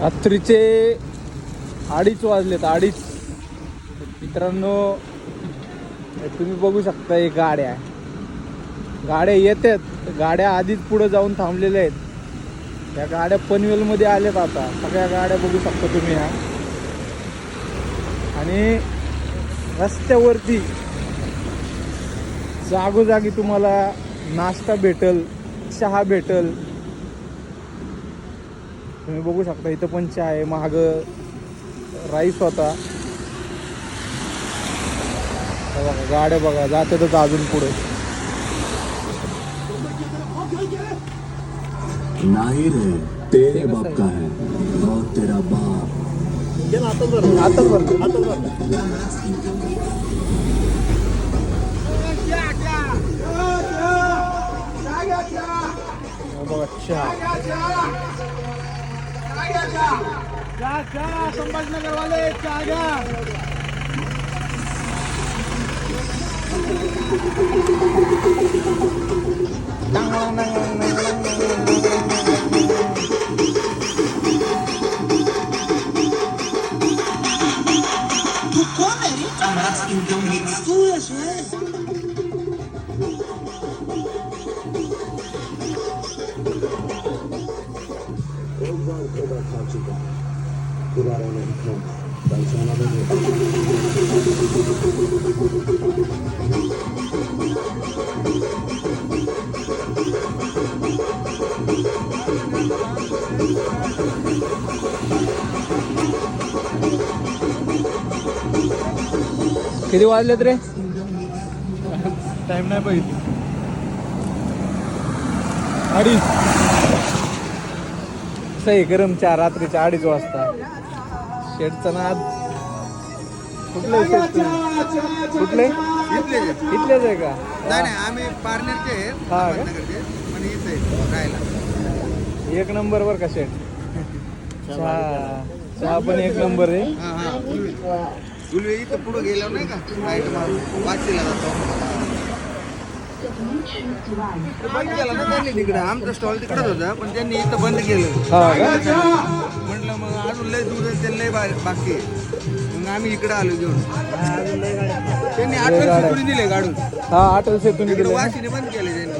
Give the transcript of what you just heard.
रात्रीचे 2:30 वाजलेत. 2:30. मित्रांनो तुम्ही बघू शकता हे गाड्या येतात. गाड्या आधीच पुढे जाऊन थांबलेल्या आहेत. या गाड्या पनवेलमध्ये आल्यात आता. सगळ्या गाड्या बघू शकता तुम्ही ह्या. आणि रस्त्यावरती जागोजागी तुम्हाला नाश्ता भेटल, चहा भेटल. तुम्ही बघू शकता इथं पण चहा आहे. महाग राईस होता. बघा गाड्या बघा जातातच अजून पुढे. नाही रे, तेरे बाप का है और तेरा बाप. आता बघा चहा. संभाजीनगर वाले चहा घ्या. Então me suas, né? किती वाजलेत रे? टाइम नाही बघितलं. 2:30. सही गरम चहा रात्रीच्या 2:30 वाजता. शेडचा नाद. कुठले शेड? कुठले इथलेच आहे का? नाही आम्ही पारनेरचे आहेत. हा का? पण इथे राहायला. एक नंबर वर का शेड. चहा पण एक नंबर आहे. गुलवे इथं पुढे गेलो नाही का, राईट मारून वाशीला जातो. बंद केला ना त्यांनी तिकडे. आमचा स्टॉल तिकडेच होता पण त्यांनी इथं बंद केलं. म्हटलं मग अजून लय दूर आहे, ते लय बाकी आहे. मग आम्ही इकडे आलो घेऊन. त्यांनी 8 सेतुरी दिले काढून. हा 8 सेतुरी दिले. वाशीने बंद केले त्यांनी.